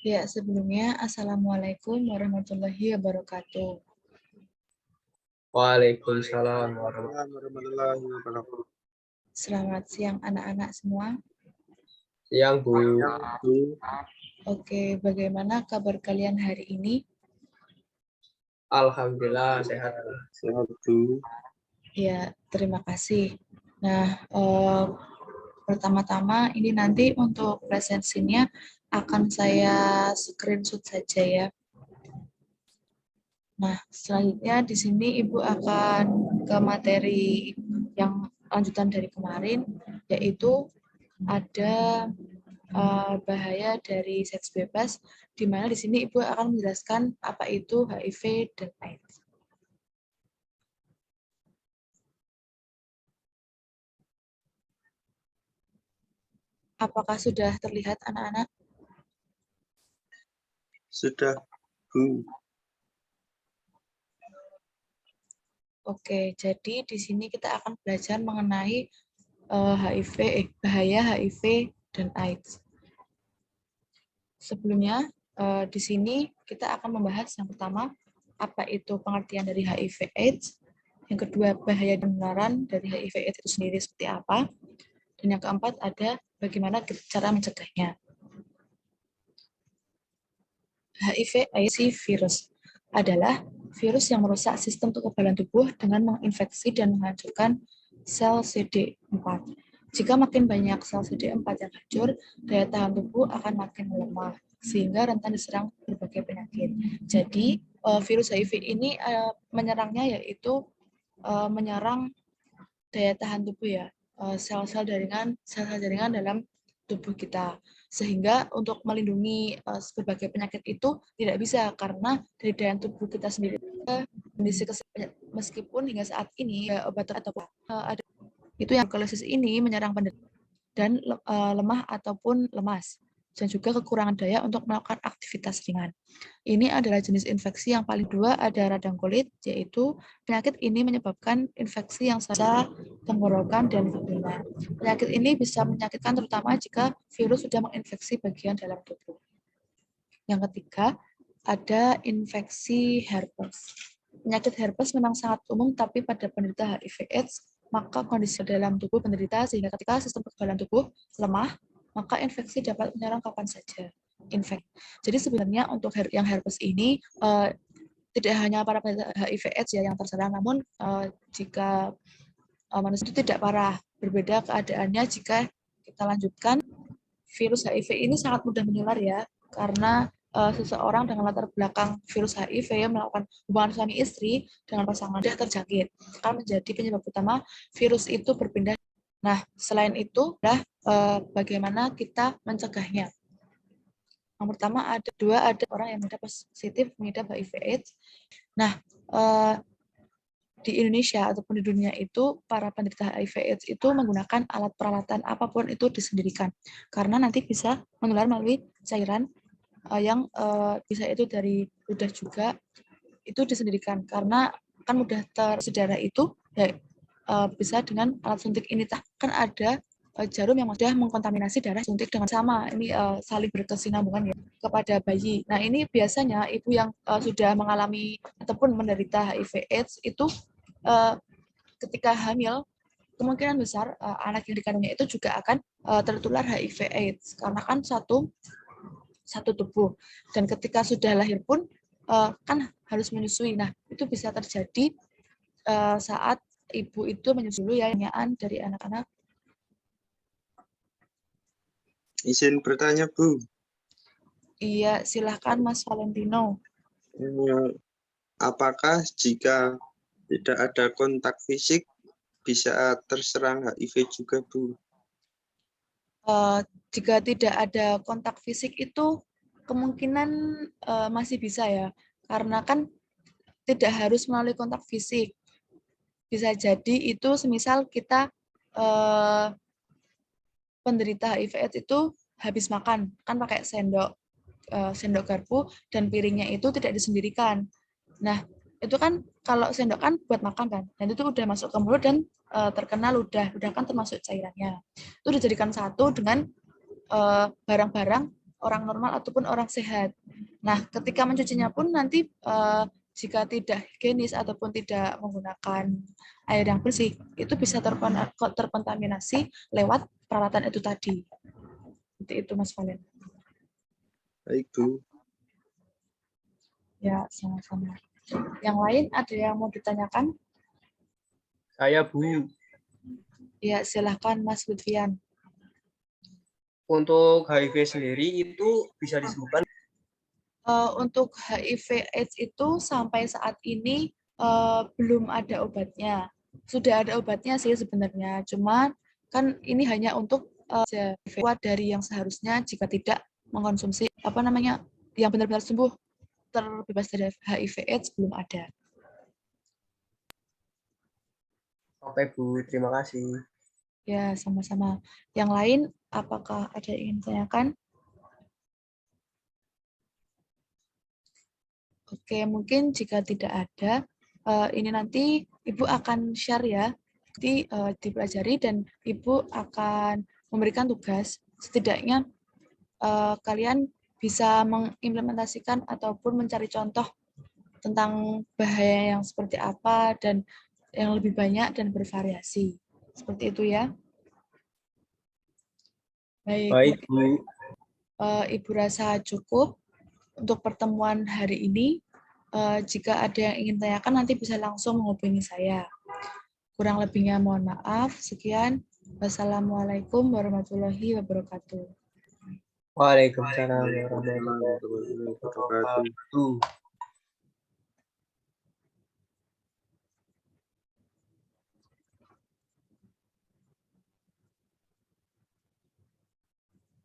Ya, sebelumnya Assalamualaikum warahmatullahi wabarakatuh. Waalaikumsalam Warahmatullahi wabarakatuh. Selamat siang anak-anak semua. siang, Bu. Oke, bagaimana kabar kalian hari ini? Alhamdulillah sehat. Sehat, Bu. Ya, terima kasih. Nah, pertama-tama ini nanti untuk presensinya akan saya screenshot saja ya. Nah, selanjutnya di sini Ibu akan ke materi yang lanjutan dari kemarin, yaitu ada bahaya dari seks bebas, di mana di sini Ibu akan menjelaskan apa itu HIV dan AIDS. Apakah sudah terlihat anak-anak? Sudah, Bu. Oke, jadi di sini kita akan belajar mengenai bahaya HIV dan AIDS. Sebelumnya, di sini kita akan membahas yang pertama, apa itu pengertian dari HIV/AIDS. Yang kedua, bahaya dan penularan dari HIV/AIDS itu sendiri seperti apa. Dan yang keempat, ada bagaimana cara mencegahnya. HIV/AIDS virus adalah virus yang merusak sistem kekebalan tubuh dengan menginfeksi dan menghancurkan sel CD4. Jika makin banyak sel CD4 yang hancur, daya tahan tubuh akan makin melemah, sehingga rentan diserang berbagai penyakit. Jadi, virus HIV ini menyerangnya yaitu menyerang daya tahan tubuh ya, sel-sel jaringan dalam tubuh kita. Sehingga untuk melindungi berbagai penyakit itu tidak bisa karena dari daya tubuh kita sendiri kondisi meskipun hingga saat ini obat atau ada itu yang tuberkulosis ini menyerang penderita dan lemah ataupun lemas dan juga kekurangan daya untuk melakukan aktivitas ringan. Ini adalah jenis infeksi yang paling dua, ada radang kulit, yaitu penyakit ini menyebabkan infeksi yang saja tenggorokan dan vagina. Penyakit ini bisa menyakitkan terutama jika virus sudah menginfeksi bagian dalam tubuh. Yang ketiga, ada infeksi herpes. Penyakit herpes memang sangat umum, tapi pada penderita HIV/AIDS, maka kondisi dalam tubuh penderita sehingga ketika sistem kekebalan tubuh lemah, maka infeksi dapat menyerang kapan saja. Jadi sebenarnya untuk yang herpes ini tidak hanya para penderita HIV/AIDS ya yang terserang, namun jika manusia itu tidak parah. Berbeda keadaannya jika kita lanjutkan, virus HIV ini sangat mudah menular ya, karena seseorang dengan latar belakang virus HIV yang melakukan hubungan suami istri dengan pasangan dia terjangkit akan menjadi penyebab utama virus itu berpindah. Nah, selain itu, bagaimana kita mencegahnya? Yang pertama ada orang yang positif mengidap HIV/AIDS. Nah, di Indonesia ataupun di dunia itu para penderita HIV/AIDS itu menggunakan alat peralatan apapun itu disendirikan karena nanti bisa menular melalui cairan yang bisa itu dari ludah juga itu disendirikan karena kan mudah tersedara itu ya bisa dengan alat suntik ini kan ada jarum yang sudah mengkontaminasi darah suntik dengan sama ini saling berkesinambungan ya kepada bayi. Nah ini biasanya ibu yang sudah mengalami ataupun menderita HIV/AIDS itu ketika hamil kemungkinan besar anak yang dikandungnya itu juga akan tertular HIV/AIDS karena kan satu tubuh dan ketika sudah lahir pun kan harus menyusui. Nah itu bisa terjadi saat ibu itu menyusui ya dari anak-anak. Izin bertanya, Bu. Iya, silahkan Mas Valentino. Apakah jika tidak ada kontak fisik bisa terserang HIV juga, Bu? Jika tidak ada kontak fisik itu kemungkinan masih bisa ya, karena kan tidak harus melalui kontak fisik. Bisa jadi itu semisal kita penderita HIV/AIDS itu habis makan, kan pakai sendok garpu dan piringnya itu tidak disendirikan. Nah, itu kan kalau sendok kan buat makan kan, dan itu udah masuk ke mulut dan terkena ludah kan termasuk cairannya. Itu dijadikan satu dengan barang-barang orang normal ataupun orang sehat. Nah, ketika mencucinya pun nanti jika tidak higienis ataupun tidak menggunakan air yang bersih, itu bisa terkontaminasi lewat peralatan itu tadi. Seperti itu, Mas Valen. Baik, Bu. Ya, sama-sama. Yang lain ada yang mau ditanyakan? Saya, Bu. Ya, silahkan Mas Lutfian. Untuk HIV sendiri itu bisa disembuhkan? Untuk HIV/AIDS itu sampai saat ini belum ada obatnya. Sudah ada obatnya sih sebenarnya, cuman kan ini hanya untuk kuat dari yang seharusnya jika tidak mengkonsumsi yang benar-benar sembuh terbebas dari HIV/AIDS belum ada. Oke, Bu. Terima kasih. Ya, sama-sama. Yang lain, apakah ada yang ingin ditanyakan? Oke, mungkin jika tidak ada, ini nanti Ibu akan share ya, nanti dipelajari dan Ibu akan memberikan tugas, setidaknya kalian bisa mengimplementasikan ataupun mencari contoh tentang bahaya yang seperti apa dan yang lebih banyak dan bervariasi. Seperti itu ya. Baik, Bu. Ibu rasa cukup untuk pertemuan hari ini. Jika ada yang ingin tanyakan, nanti bisa langsung menghubungi saya. Kurang lebihnya mohon maaf. Sekian. Wassalamualaikum warahmatullahi wabarakatuh. Waalaikumsalam warahmatullahi Warahmatullahi wabarakatuh. wabarakatuh.